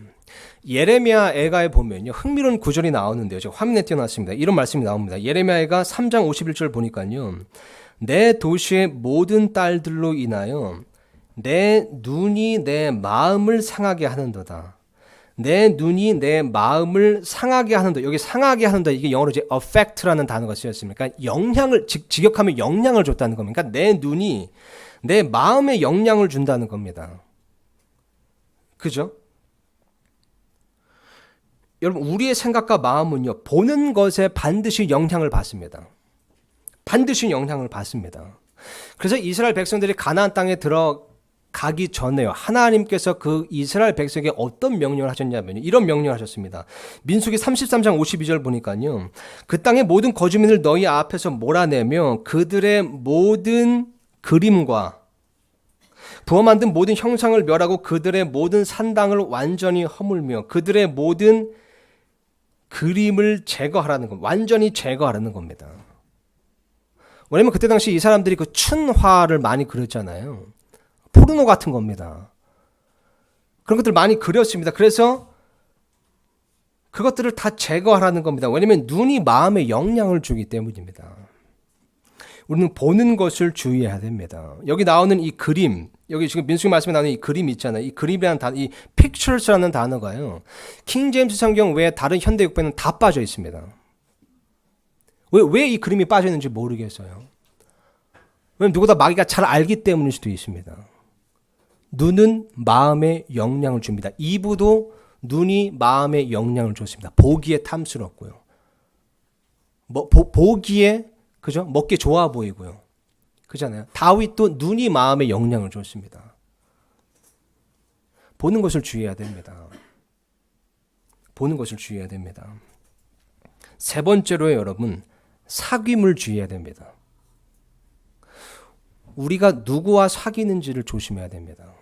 예레미야 애가에 보면요. 흥미로운 구절이 나오는데요. 제가 화면에 띄워놨습니다. 이런 말씀이 나옵니다. 예레미야 애가 3장 51절 보니까요. 내 도시의 모든 딸들로 인하여 내 눈이 내 마음을 상하게 하는도다. 내 눈이 내 마음을 상하게 하는다. 여기 상하게 하는다. 이게 영어로 이제 affect라는 단어가 쓰였습니다. 그러니까 영향을, 직역하면 영향을 줬다는 겁니다. 그러니까 내 눈이 내 마음에 영향을 준다는 겁니다. 그죠? 여러분, 우리의 생각과 마음은요, 보는 것에 반드시 영향을 받습니다. 반드시 영향을 받습니다. 그래서 이스라엘 백성들이 가나안 땅에 들어가기 전에요. 하나님께서 그 이스라엘 백성에게 어떤 명령을 하셨냐면요. 이런 명령을 하셨습니다. 민수기 33장 52절 보니까요. 그 땅의 모든 거주민을 너희 앞에서 몰아내며 그들의 모든 그림과 부어 만든 모든 형상을 멸하고 그들의 모든 산당을 완전히 허물며 그들의 모든 그림을 제거하라는 겁니다. 완전히 제거하라는 겁니다. 왜냐면 그때 당시 이 사람들이 그 춘화를 많이 그렸잖아요. 포르노 같은 겁니다. 그런 것들 많이 그렸습니다. 그래서 그것들을 다 제거하라는 겁니다. 왜냐면 눈이 마음에 영향을 주기 때문입니다. 우리는 보는 것을 주의해야 됩니다. 여기 나오는 이 그림, 여기 지금 민수기 말씀에 나오는 이 그림 있잖아요. 이 그림이라는 단어, 이 pictures라는 단어가요. 킹 제임스 성경 외에 다른 현대譯본에는 다 빠져 있습니다. 왜 이 그림이 빠져 있는지 모르겠어요. 왜냐면 누구보다 마귀가 잘 알기 때문일 수도 있습니다. 눈은 마음에 영향을 줍니다. 이브도 눈이 마음에 영향을 줬습니다. 보기에 탐스럽고요. 보기에 그죠? 먹기 좋아 보이고요. 그잖아요. 다윗도 눈이 마음에 영향을 줬습니다. 보는 것을 주의해야 됩니다. 보는 것을 주의해야 됩니다. 세 번째로요, 여러분. 사귐을 주의해야 됩니다. 우리가 누구와 사귀는지를 조심해야 됩니다.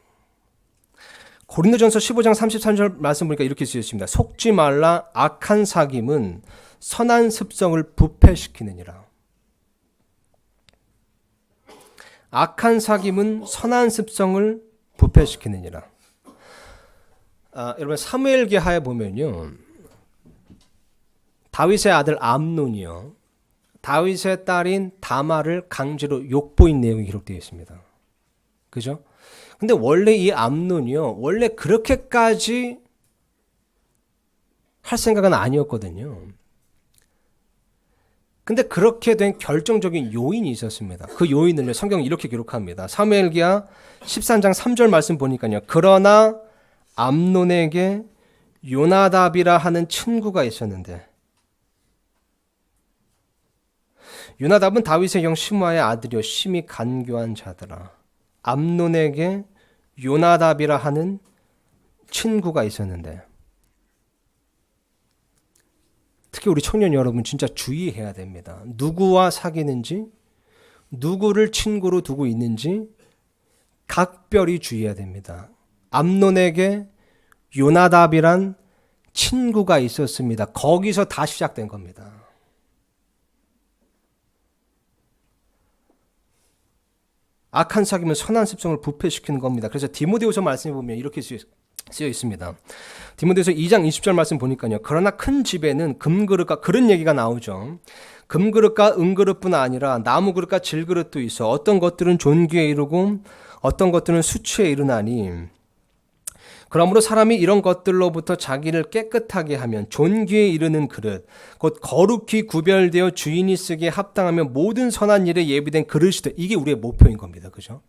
고린도전서 15장 33절 말씀 보니까 이렇게 쓰였습니다. 속지 말라 악한 사귐은 선한 습성을 부패시키느니라. 악한 사귐은 선한 습성을 부패시키느니라. 여러분 사무엘기하에 보면요. 다윗의 아들 암논이요. 다윗의 딸인 다말을 강제로 욕보인 내용이 기록되어 있습니다. 그죠? 근데 원래 이 암논이요. 원래 그렇게까지 할 생각은 아니었거든요. 근데 그렇게 된 결정적인 요인이 있었습니다. 그 요인을 성경이 이렇게 기록합니다. 사무엘기하 13장 3절 말씀 보니까요. 그러나 암논에게 요나답이라 하는 친구가 있었는데 요나답은 다윗의 형 시므아의 아들이요 심히 간교한 자더라. 암논에게 요나답이라 하는 친구가 있었는데 특히 우리 청년 여러분 진짜 주의해야 됩니다. 누구와 사귀는지, 누구를 친구로 두고 있는지 각별히 주의해야 됩니다. 암논에게 요나답이란 친구가 있었습니다. 거기서 다 시작된 겁니다. 악한 사귐은 선한 습성을 부패시키는 겁니다. 그래서 디모데후서 말씀에 보면 이렇게 쓰여 있습니다. 디모데후서 2장 20절 말씀 보니까요. 그러나 큰 집에는 금그릇과 그런 얘기가 나오죠. 금그릇과 은그릇뿐 아니라 나무그릇과 질그릇도 있어. 어떤 것들은 존귀에 이르고 어떤 것들은 수치에 이르나니 그러므로 사람이 이런 것들로부터 자기를 깨끗하게 하면 존귀에 이르는 그릇 곧 거룩히 구별되어 주인이 쓰기에 합당하며 모든 선한 일에 예비된 그릇이 돼. 이게 우리의 목표인 겁니다. 그죠?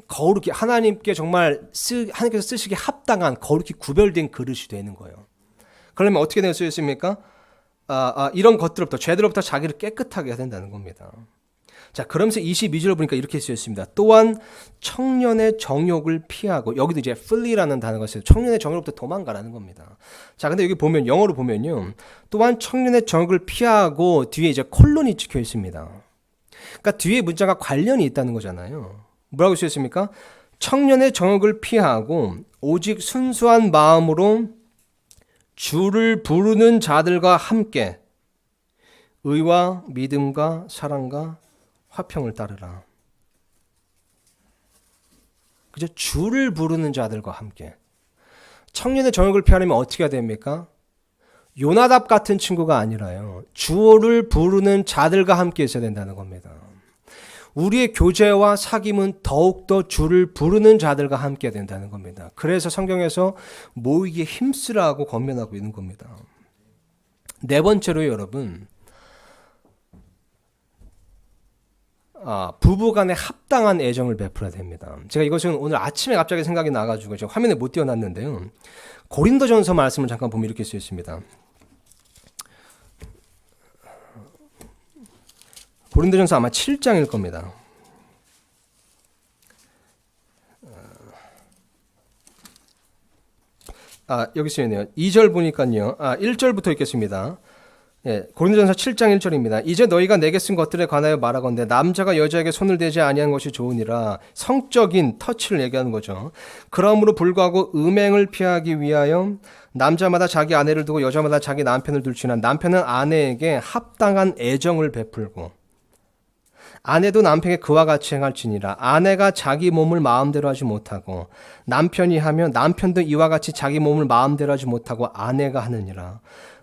거룩히 하나님께 정말 하나님께서 쓰시기에 합당한 거룩히 구별된 그릇이 되는 거예요. 그러면 어떻게 되어 있습니까? 이런 것들로부터 죄들로부터 자기를 깨끗하게 해야 된다는 겁니다. 자, 그러면서 22절 보니까 이렇게 쓰였습니다. 또한 청년의 정욕을 피하고 여기도 이제 flee라는 단어가 있어요. 청년의 정욕으로부터 도망가라는 겁니다. 자, 근데 여기 보면 영어로 보면요. 또한 청년의 정욕을 피하고 뒤에 이제 콜론이 찍혀 있습니다. 그러니까 뒤에 문자가 관련이 있다는 거잖아요. 뭐라고 쓰였습니까? 청년의 정욕을 피하고 오직 순수한 마음으로 주를 부르는 자들과 함께 의와 믿음과 사랑과 화평을 따르라. 그죠? 주를 부르는 자들과 함께. 청년의 정욕을 피하려면 어떻게 해야 됩니까? 요나답 같은 친구가 아니라요. 주를 부르는 자들과 함께 있어야 된다는 겁니다. 우리의 교제와 사귐은 더욱더 주를 부르는 자들과 함께 된다는 겁니다. 그래서 성경에서 모이기에 힘쓰라고 권면하고 있는 겁니다. 네 번째로 여러분, 부부간에 합당한 애정을 베풀어야 됩니다. 제가 이것은 오늘 아침에 갑자기 생각이 나가지고 제가 화면에 못 띄워놨는데요. 고린도전서 말씀을 잠깐 보면 이렇게 쓰여 있습니다. 고린도전서 아마 7장일 겁니다. 여기 쓰여있네요. 2절 보니까요. 1절부터 읽겠습니다. 고린도전서 7장 1절입니다. 이제 너희가 내게 쓴 것들에 관하여 말하건대 남자가 여자에게 손을 대지 아니한 것이 좋으니라. 성적인 터치를 얘기하는 거죠. 그러므로 불구하고 음행을 피하기 위하여 남자마다 자기 아내를 두고 여자마다 자기 남편을 둘지나 남편은 아내에게 합당한 애정을 베풀고 아내도 남편에게 그와 같이 행할지니라. 아내가 자기 몸을 마음대로 하지 못하고 남편이 하면 남편도 이와 같이 자기 몸을 마음대로 하지 못하고 아내가 하느니라.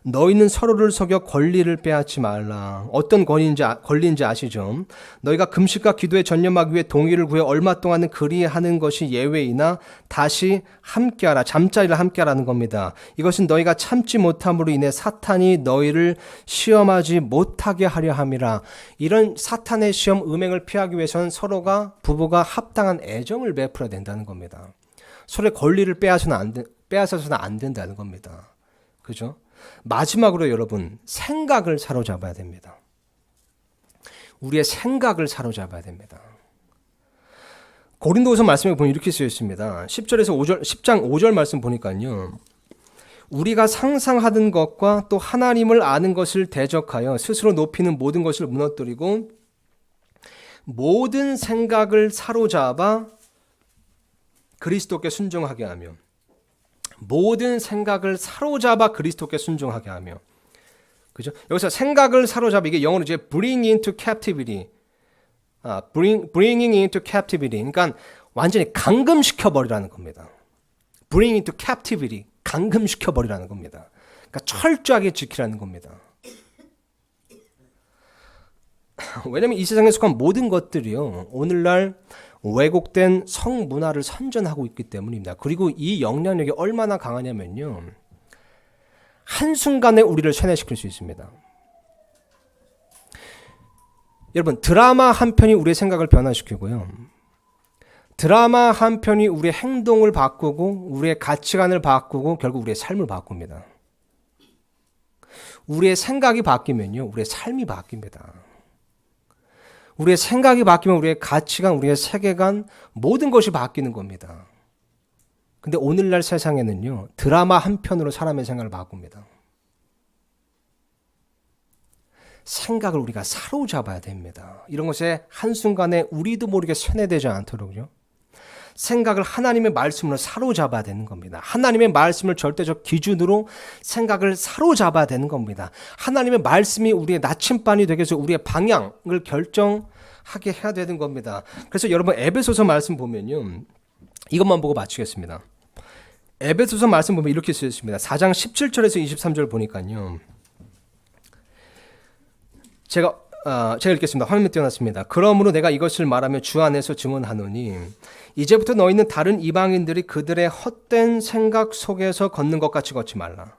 너희는 서로를 속여 권리를 빼앗지 말라. 어떤 권리인지 아시죠? 너희가 금식과 기도에 전념하기 위해 동의를 구해 얼마 동안은 그리하는 것이 예외이나 다시 함께하라. 잠자리를 함께하라는 겁니다. 이것은 너희가 참지 못함으로 인해 사탄이 너희를 시험하지 못하게 하려 함이라. 이런 사탄의 시험, 음행을 피하기 위해서는 부부가 합당한 애정을 베풀어야 된다는 겁니다. 서로의 권리를 빼앗아서는 안 된다는 겁니다. 그죠? 마지막으로 여러분, 생각을 사로잡아야 됩니다. 우리의 생각을 사로잡아야 됩니다. 고린도후서 말씀에 보면 이렇게 쓰여 있습니다. 10장 5절 말씀 보니까요. 우리가 상상하던 것과 또 하나님을 아는 것을 대적하여 스스로 높이는 모든 것을 무너뜨리고 모든 생각을 사로잡아 그리스도께 순종하게 하며 모든 생각을 사로잡아 그리스도께 순종하게 하며. 그죠? 여기서 생각을 사로잡아, 이게 영어로 이제 bring into captivity. bringing into captivity. 그러니까 완전히 감금시켜 버리라는 겁니다. bring into captivity. 감금시켜 버리라는 겁니다. 그러니까 철저하게 지키라는 겁니다. 왜냐하면 이 세상에 속한 모든 것들이요, 오늘날 왜곡된 성문화를 선전하고 있기 때문입니다. 그리고 이 영향력이 얼마나 강하냐면요, 한순간에 우리를 세뇌시킬 수 있습니다. 여러분, 드라마 한 편이 우리의 생각을 변화시키고요, 드라마 한 편이 우리의 행동을 바꾸고 우리의 가치관을 바꾸고 결국 우리의 삶을 바꿉니다. 우리의 생각이 바뀌면요, 우리의 삶이 바뀝니다. 우리의 생각이 바뀌면 우리의 가치관, 우리의 세계관, 모든 것이 바뀌는 겁니다. 근데 오늘날 세상에는요, 드라마 한 편으로 사람의 생각을 바꿉니다. 생각을 우리가 사로잡아야 됩니다. 이런 것에 한순간에 우리도 모르게 세뇌되지 않도록요, 생각을 하나님의 말씀으로 사로잡아야 되는 겁니다. 하나님의 말씀을 절대적 기준으로 생각을 사로잡아야 되는 겁니다. 하나님의 말씀이 우리의 나침반이 되게 해서 우리의 방향을 결정하게 해야 되는 겁니다. 그래서 여러분, 에베소서 말씀 보면요, 이것만 보고 마치겠습니다. 에베소서 말씀 보면 이렇게 쓰여 있습니다. 4장 17절에서 23절 보니까요, 제가 읽겠습니다. 화면에 띄워놨습니다. 그러므로 내가 이것을 말하며 주 안에서 증언하노니 이제부터 너희는 다른 이방인들이 그들의 헛된 생각 속에서 걷는 것 같이 걷지 말라.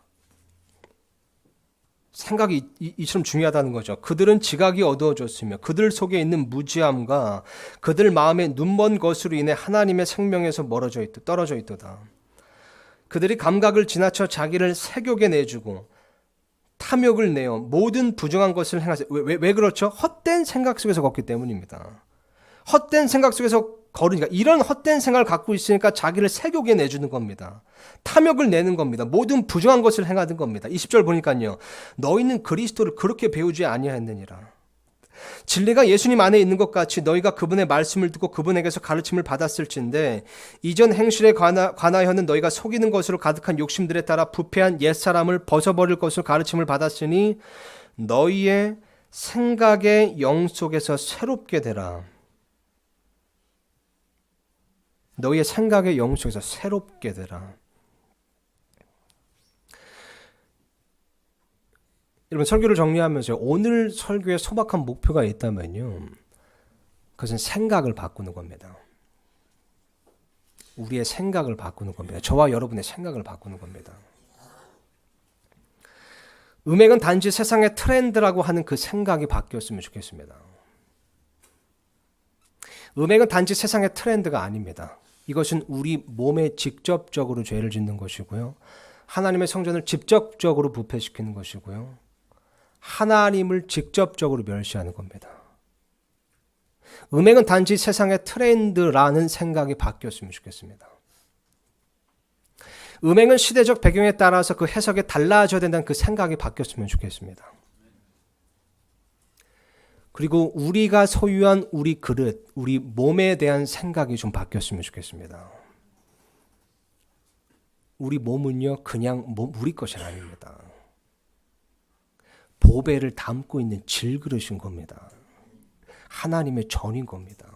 생각이 이처럼 중요하다는 거죠. 그들은 지각이 어두워졌으며 그들 속에 있는 무지함과 그들 마음에 눈먼 것으로 인해 하나님의 생명에서 떨어져 있도다. 그들이 감각을 지나쳐 자기를 색욕에 내주고 탐욕을 내어 모든 부정한 것을 행하세요. 왜 그렇죠? 헛된 생각 속에서 걷기 때문입니다. 헛된 생각 속에서 걸으니까, 이런 헛된 생각을 갖고 있으니까 자기를 색욕에 내주는 겁니다. 탐욕을 내는 겁니다. 모든 부정한 것을 행하는 겁니다. 20절 보니까요, 너희는 그리스도를 그렇게 배우지 아니하였느니라. 진리가 예수님 안에 있는 것 같이 너희가 그분의 말씀을 듣고 그분에게서 가르침을 받았을진데 이전 행실에 관하여는 너희가 속이는 것으로 가득한 욕심들에 따라 부패한 옛사람을 벗어버릴 것을 가르침을 받았으니 너희의 생각의 영 속에서 새롭게 되라. 너희의 생각의 영 속에서 새롭게 되라. 여러분, 설교를 정리하면서 오늘 설교에 소박한 목표가 있다면요, 그것은 생각을 바꾸는 겁니다. 우리의 생각을 바꾸는 겁니다. 저와 여러분의 생각을 바꾸는 겁니다. 음행은 단지 세상의 트렌드라고 하는 그 생각이 바뀌었으면 좋겠습니다. 음행은 단지 세상의 트렌드가 아닙니다. 이것은 우리 몸에 직접적으로 죄를 짓는 것이고요. 하나님의 성전을 직접적으로 부패시키는 것이고요. 하나님을 직접적으로 멸시하는 겁니다. 음행은 단지 세상의 트렌드라는 생각이 바뀌었으면 좋겠습니다. 음행은 시대적 배경에 따라서 그 해석이 달라져야 된다는 그 생각이 바뀌었으면 좋겠습니다. 그리고 우리가 소유한 우리 그릇, 우리 몸에 대한 생각이 좀 바뀌었으면 좋겠습니다. 우리 몸은요, 그냥 우리 것이 아닙니다. 보배를 담고 있는 질그릇인 겁니다. 하나님의 전인 겁니다.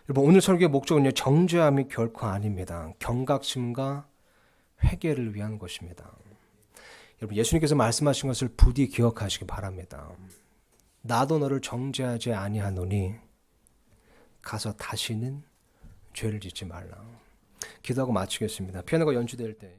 여러분, 오늘 설교의 목적은요, 정죄함이 결코 아닙니다. 경각심과 회개를 위한 것입니다. 여러분, 예수님께서 말씀하신 것을 부디 기억하시기 바랍니다. 나도 너를 정죄하지 아니하노니 가서 다시는 죄를 짓지 말라. 기도하고 마치겠습니다. 피아노가 연주될 때